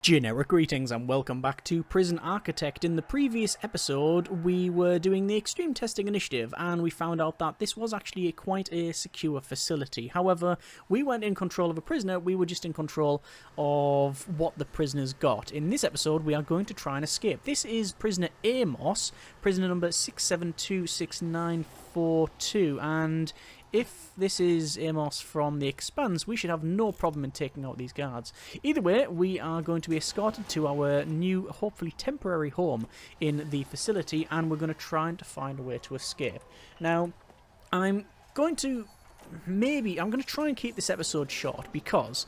Generic greetings and welcome back to Prison Architect. In the previous episode, we were doing the Extreme Testing Initiative and we found out that this was actually quite a secure facility. However, we weren't in control of a prisoner, we were just in control of what the prisoners got. In this episode, we are going to try and escape. This is prisoner Amos, prisoner number 6726942, and if this is Amos from The Expanse, we should have no problem in taking out these guards. Either way, we are going to be escorted to our new, hopefully temporary home in the facility, and we're going to try to find a way to escape. Now, I'm going to try and keep this episode short, because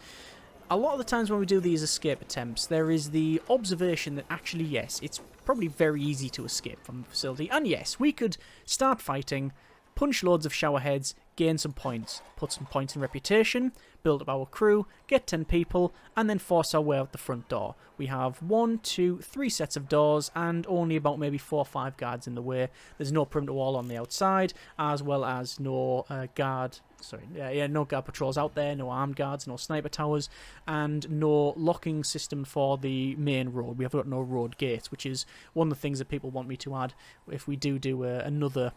a lot of the times when we do these escape attempts, there is the observation that actually, yes, it's probably very easy to escape from the facility, and yes, we could start fighting, punch loads of showerheads, gain some points, put some points in reputation, build up our crew, get 10 people, and then force our way out the front door. We have 1, 2, 3 sets of doors, and only about maybe 4 or 5 guards in the way. There's no perimeter wall on the outside, as well as no guard patrols out there, no armed guards, no sniper towers, and no locking system for the main road. We have got no road gates, which is one of the things that people want me to add if we do another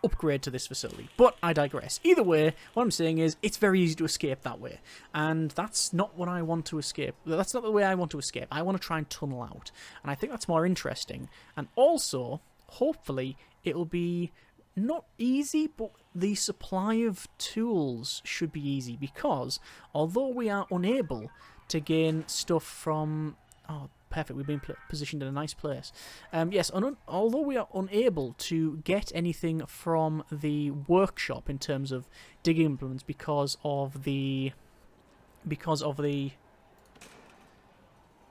upgrade to this facility. But I digress. Either way, what I'm saying is it's very easy to escape that way, and that's not what I want to escape. That's not the way I want to escape. I want to try and tunnel out, and I think that's more interesting, and also hopefully it'll be not easy, but the supply of tools should be easy, because although we are unable to gain stuff from perfect, we've been positioned in a nice place. Although we are unable to get anything from the workshop in terms of digging implements because of the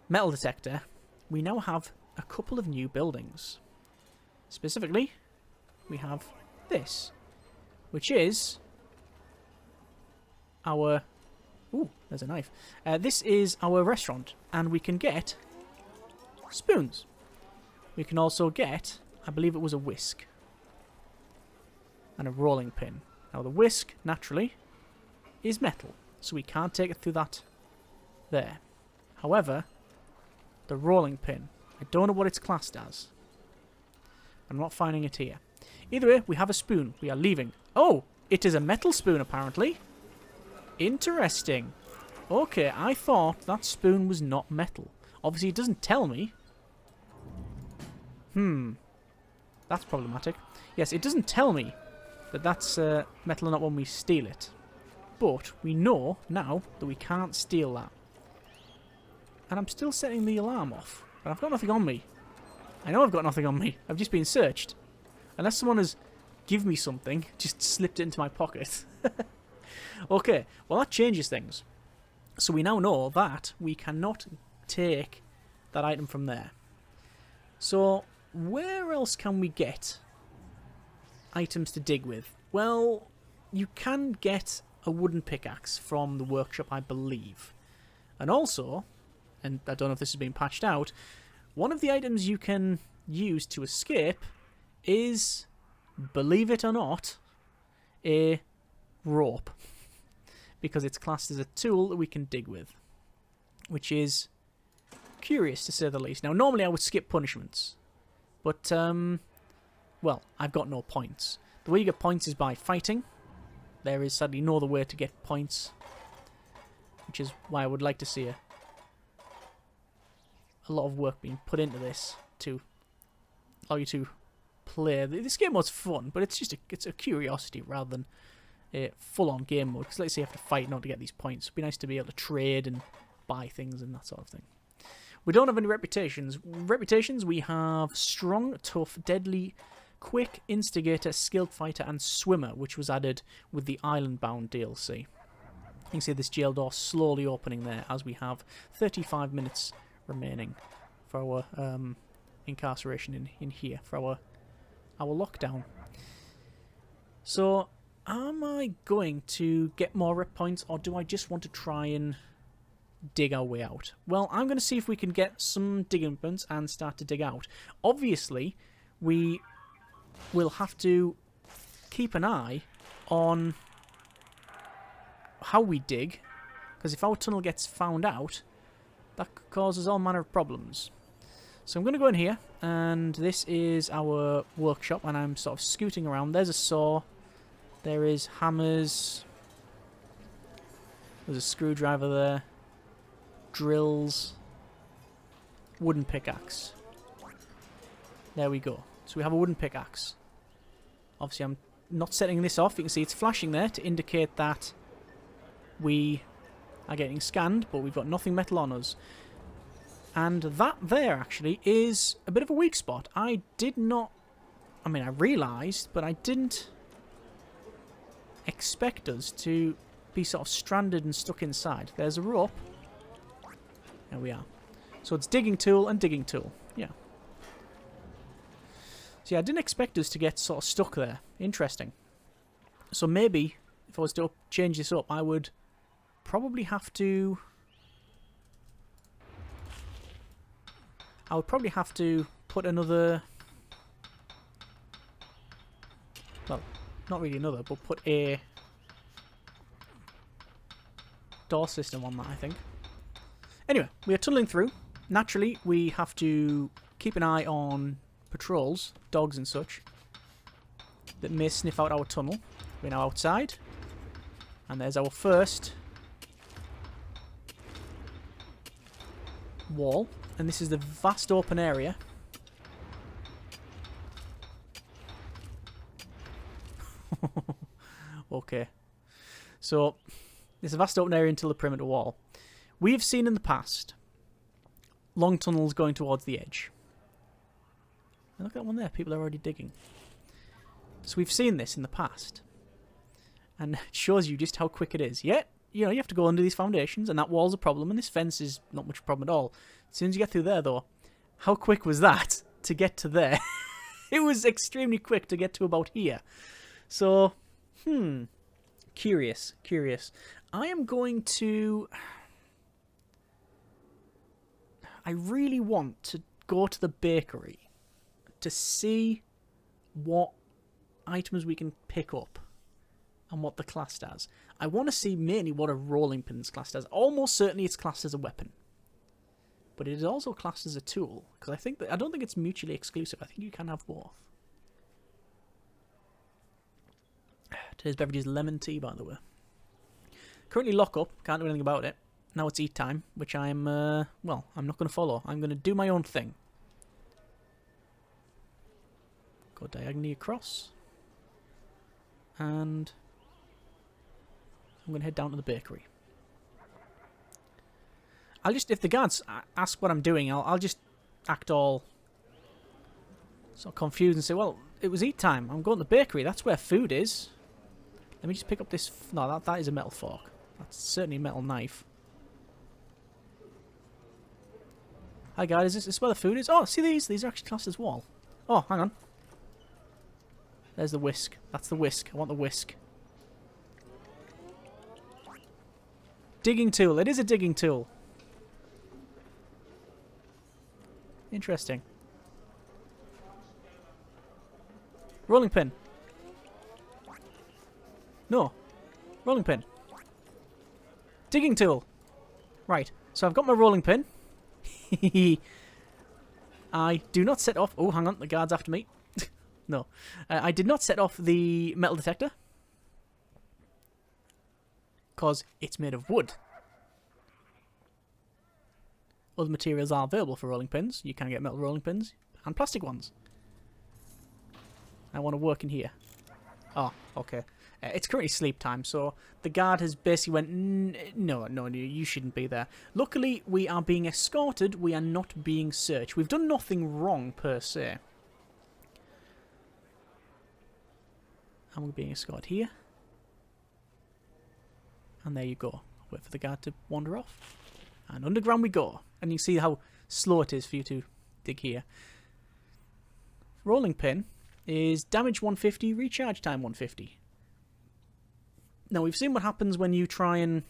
metal detector, we now have a couple of new buildings. Specifically, we have this, which is our... Ooh, there's a knife. This is our restaurant, and we can get spoons. We can also get, I believe it was a whisk, and a rolling pin. Now the whisk, naturally, is metal, so we can't take it through that there. However, the rolling pin, I don't know what it's classed as. I'm not finding it here. Either way, we have a spoon. We are leaving. Oh, it is a metal spoon, apparently. Interesting. Okay, I thought that spoon was not metal. Obviously, it doesn't tell me. That's problematic. Yes, it doesn't tell me that that's metal or not when we steal it. But we know now that we can't steal that. And I'm still setting the alarm off. But I've got nothing on me. I know I've got nothing on me. I've just been searched. Unless someone has given me something, just slipped it into my pocket. Okay, well that changes things. So we now know that we cannot take that item from there. So where else can we get items to dig with? Well, you can get a wooden pickaxe from the workshop, I believe. And also, and I don't know if this has been patched out, one of the items you can use to escape is, believe it or not, a rope. Because it's classed as a tool that we can dig with. Which is curious, to say the least. Now, normally I would skip punishments. But, well, I've got no points. The way you get points is by fighting. There is sadly no other way to get points. Which is why I would like to see a lot of work being put into this to allow you to play. This game mode's fun, but it's a curiosity rather than a full-on game mode. Because let's say you have to fight in order to get these points. It'd be nice to be able to trade and buy things and that sort of thing. We don't have any reputations. Reputations, we have strong, tough, deadly, quick, instigator, skilled fighter, and swimmer, which was added with the Island-bound DLC. You can see this jail door slowly opening there as we have 35 minutes remaining for our incarceration in here, for our lockdown. So, am I going to get more rep points, or do I just want to try and dig our way out? Well, I'm going to see if we can get some dig implements and start to dig out. Obviously, we will have to keep an eye on how we dig, because if our tunnel gets found out, That causes all manner of problems. So I'm going to go in here, and this is our workshop, and I'm sort of scooting around. There's a saw. There is hammers. There's a screwdriver there. Drills. Wooden pickaxe. There we go. So we have a wooden pickaxe. Obviously, I'm not setting this off. You can see it's flashing there to indicate that we are getting scanned, but we've got nothing metal on us. And that there, actually, is a bit of a weak spot. I did not... I mean, I realised, but I didn't expect us to be sort of stranded and stuck inside. There's a rope. There we are. So it's digging tool and digging tool. Yeah. So yeah, I didn't expect us to get sort of stuck there. Interesting. So maybe, if I was to change this up, I would probably have to... put another... Well, not really another, but put a door system on that, I think. Anyway, we are tunneling through. Naturally, we have to keep an eye on patrols, dogs and such, that may sniff out our tunnel. We're now outside. And there's our first wall. And this is the vast open area. Okay. So, this is a vast open area until the perimeter wall. We have seen in the past long tunnels going towards the edge. And look at that one there. People are already digging. So we've seen this in the past. And it shows you just how quick it is. Yet, you know, you have to go under these foundations, and that wall's a problem, and this fence is not much problem at all. As soon as you get through there, though, how quick was that to get to there? It was extremely quick to get to about here. So, curious. I am going to... I really want to go to the bakery to see what items we can pick up and what the class does. I want to see mainly what a rolling pin's class does. Almost certainly it's classed as a weapon. But it is also classed as a tool. Because I don't think it's mutually exclusive. I think you can have both. Today's beverage is lemon tea, by the way. Currently lock up. Can't do anything about it. Now it's eat time, which I'm, well, I'm not going to follow. I'm going to do my own thing. Go diagonally across. And I'm going to head down to the bakery. I'll just, if the guards ask what I'm doing, I'll just act all sort of confused and say, well, it was eat time. I'm going to the bakery. That's where food is. Let me just pick up this. No, that is a metal fork. That's certainly a metal knife. Hi guys, is this where the food is? Oh, see these? These are actually classed as wall. Oh, hang on. There's the whisk. That's the whisk. I want the whisk. Digging tool. It is a digging tool. Interesting. Rolling pin. No. Rolling pin. Digging tool. Right. So I've got my rolling pin. I do not set off... Oh, hang on. The guard's after me. No. I did not set off the metal detector. Because it's made of wood. Other materials are available for rolling pins. You can get metal rolling pins and plastic ones. I want to work in here. Oh, okay. It's currently sleep time, so the guard has basically went, no, you shouldn't be there. Luckily, we are being escorted. We are not being searched. We've done nothing wrong, per se. And we're being escorted here. And there you go. Wait for the guard to wander off. And underground we go. And you see how slow it is for you to dig here. Rolling pin is damage 150, recharge time 150. Now, we've seen what happens when you try and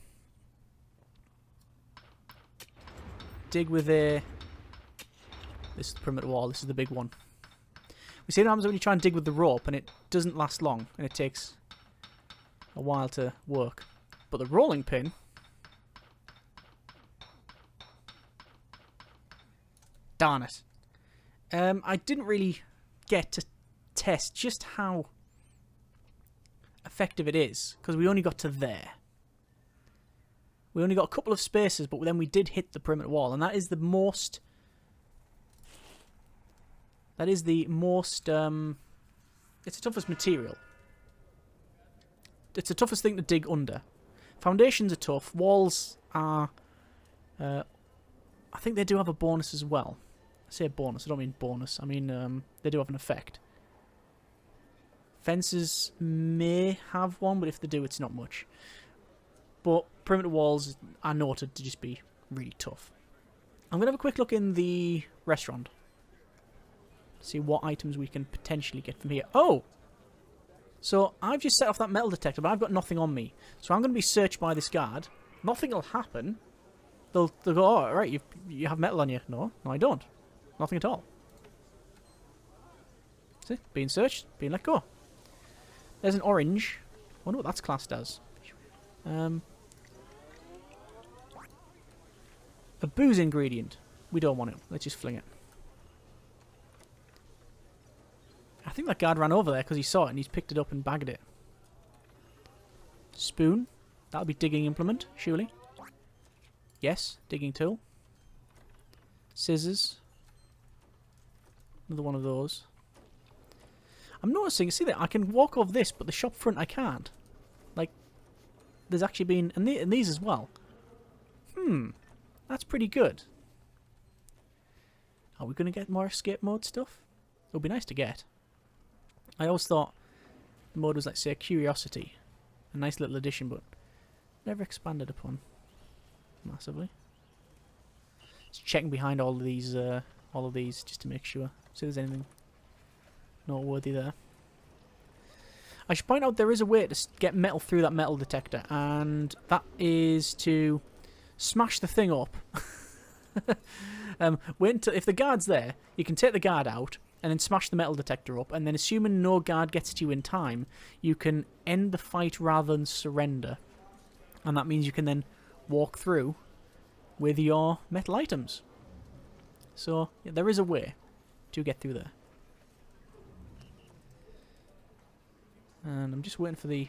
dig with a... This is the perimeter wall, this is the big one. We see what happens when you try and dig with the rope, and it doesn't last long, and it takes a while to work. But the rolling pin Darn it. I didn't really get to test just how effective it is, because we only got to there. We only got a couple of spaces, but then we did hit the perimeter wall, and that is the most... it's the toughest material. It's the toughest thing to dig under. Foundations are tough. Walls are... I think they do have a bonus as well. I say bonus, I don't mean bonus. I mean, they do have an effect. Fences may have one, but if they do, it's not much. But perimeter walls are noted to just be really tough. I'm going to have a quick look in the restaurant. See what items we can potentially get from here. Oh! So, I've just set off that metal detector, but I've got nothing on me. So I'm going to be searched by this guard. Nothing will happen. They'll go, oh, right, you have metal on you. No, I don't. Nothing at all. See? Being searched, being let go. There's an orange. I wonder what that's classed as. A booze ingredient. We don't want it. Let's just fling it. I think that guard ran over there because he saw it and he's picked it up and bagged it. Spoon. That'll be digging implement, surely. Yes, digging tool. Scissors. Another one of those. I'm noticing, see that I can walk over this, but the shop front I can't. Like, there's actually been... And these as well. That's pretty good. Are we going to get more escape mode stuff? It would be nice to get. I always thought the mode was, like, say, a curiosity. A nice little addition, but never expanded upon massively. Just checking behind all of these just to make sure. See if there's anything noteworthy there. I should point out there is a way to get metal through that metal detector, and that is to smash the thing up. Wait until, if the guard's there, you can take the guard out and then smash the metal detector up, and then assuming no guard gets to you in time, you can end the fight rather than surrender. And that means you can then walk through with your metal items. So, yeah, there is a way to get through there. And I'm just waiting for the...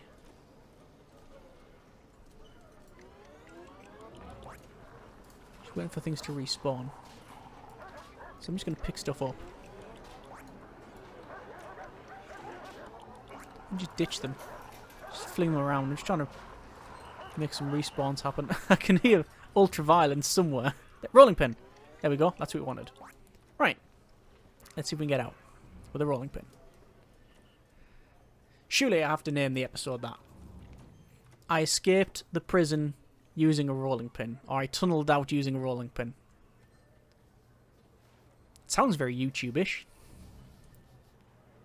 Just waiting for things to respawn. So I'm just going to pick stuff up. And just ditch them. Just fling them around. I'm just trying to make some respawns happen. I can hear ultraviolence somewhere. Rolling pin. There we go. That's what we wanted. Right. Let's see if we can get out with a rolling pin. Surely I have to name the episode that. I escaped the prison using a rolling pin. Or I tunneled out using a rolling pin. It sounds very YouTube-ish.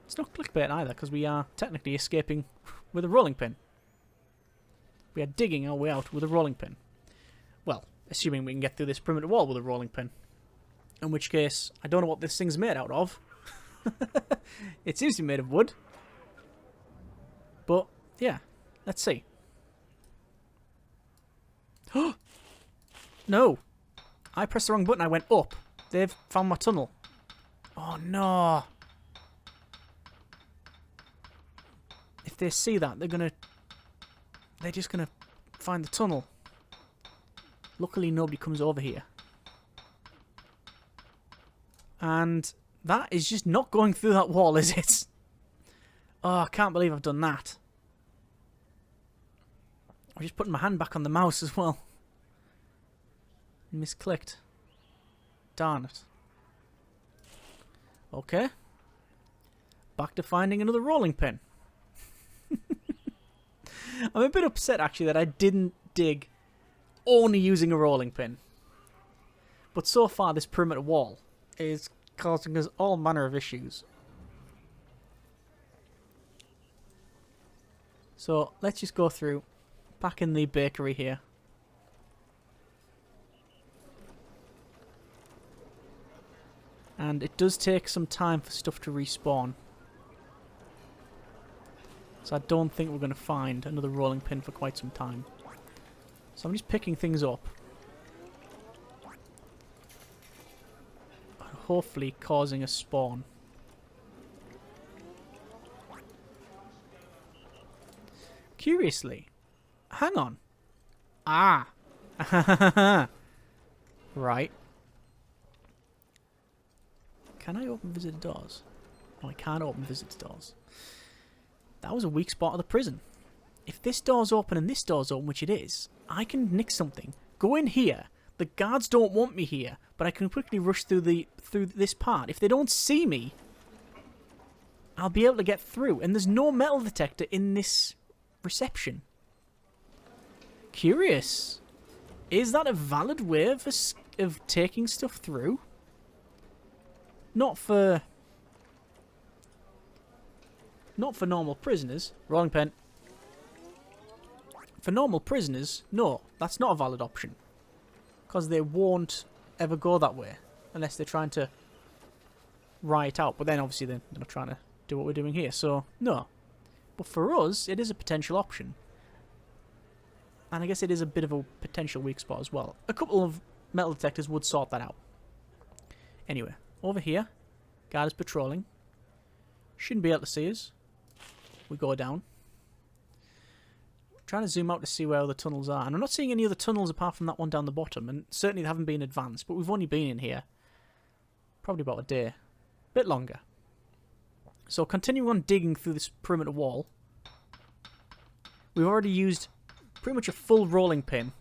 It's not clickbait either, because we are technically escaping with a rolling pin. We are digging our way out with a rolling pin. Well, assuming we can get through this perimeter wall with a rolling pin. In which case, I don't know what this thing's made out of. It seems to be made of wood. But, yeah, let's see. No! I pressed the wrong button, I went up. They've found my tunnel. Oh no! If they see that, they're just gonna find the tunnel. Luckily nobody comes over here. And that is just not going through that wall, is it? Oh, I can't believe I've done that. I'm just putting my hand back on the mouse as well. Misclicked. Darn it. Okay. Back to finding another rolling pin. I'm a bit upset actually that I didn't dig only using a rolling pin. But so far this perimeter wall is causing us all manner of issues. So let's just go through, back in the bakery here. And it does take some time for stuff to respawn. So I don't think we're going to find another rolling pin for quite some time. So I'm just picking things up. hopefully causing a spawn. Curiously, hang on. Ah. Right. Can I open visitor doors? No, I can't open visitor doors. That was a weak spot of the prison. If this door's open and this door's open, which it is, I can nick something. Go in here. The guards don't want me here, but I can quickly rush through this part. If they don't see me, I'll be able to get through. And there's no metal detector in this reception. Curious. Is that a valid way of taking stuff through? Not for normal prisoners. Rolling pen. For normal prisoners, no, that's not a valid option. Because they won't ever go that way. Unless they're trying to riot out. But then obviously they're not trying to do what we're doing here. So, no. But for us, it is a potential option. And I guess it is a bit of a potential weak spot as well. A couple of metal detectors would sort that out. Anyway, over here, guard is patrolling. Shouldn't be able to see us. We go down. Trying to zoom out to see where the tunnels are. And I'm not seeing any other tunnels apart from that one down the bottom. And certainly they haven't been advanced. But we've only been in here probably about a day. Bit longer. So continuing on digging through this perimeter wall. We've already used pretty much a full rolling pin.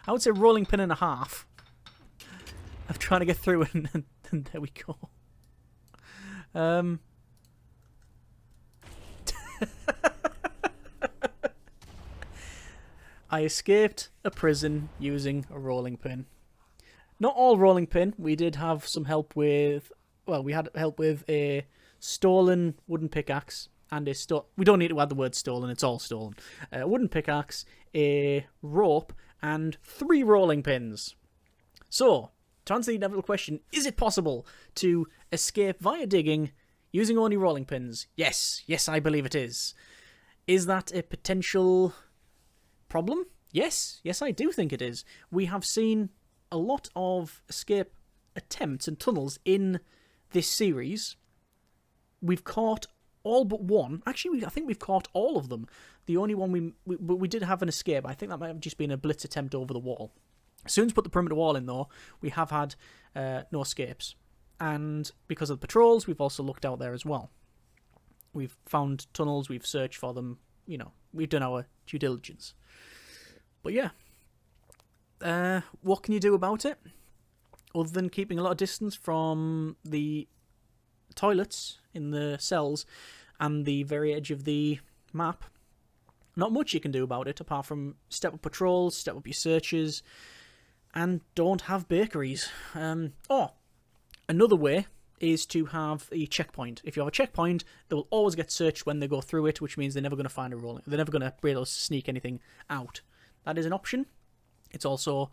I would say rolling pin and a half. Of trying to get through and there we go. I escaped a prison using a rolling pin. Not all rolling pin. We did have some help with... Well, we had help with a stolen wooden pickaxe and a... We don't need to add the word stolen. It's all stolen. A wooden pickaxe, a rope, and 3 rolling pins. So, to answer the inevitable question, is it possible to escape via digging using only rolling pins? Yes. Yes, I believe it is. Is that a potential problem? Yes. Yes, I do think it is. We have seen a lot of escape attempts and tunnels in this series. We've caught all but one. Actually, I think we've caught all of them. The only one we did have an escape. I think that might have just been a blitz attempt over the wall. As soon as we put the perimeter wall in, though, we have had no escapes. And because of the patrols, we've also looked out there as well. We've found tunnels, we've searched for them, you know, we've done our due diligence. But yeah, what can you do about it? Other than keeping a lot of distance from the toilets in the cells and the very edge of the map. Not much you can do about it, apart from step up patrols, step up your searches, and don't have bakeries. Another way is to have a checkpoint. If you have a checkpoint, they will always get searched when they go through it, which means they're never going to find a rolling. They're never going to be able to sneak anything out. That is an option. It's also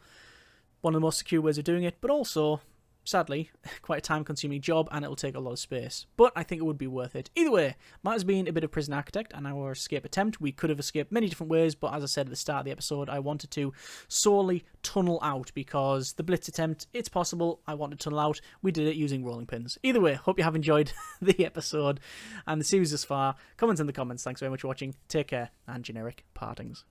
one of the most secure ways of doing it, but also, sadly, quite a time-consuming job, and it will take a lot of space. But I think it would be worth it. Either way, might has been a bit of Prison Architect and our escape attempt. We could have escaped many different ways, but as I said at the start of the episode, I wanted to solely tunnel out, because the Blitz attempt, it's possible. I wanted to tunnel out. We did it using rolling pins. Either way, hope you have enjoyed the episode and the series thus far. Comments in the comments. Thanks very much for watching. Take care, and generic partings.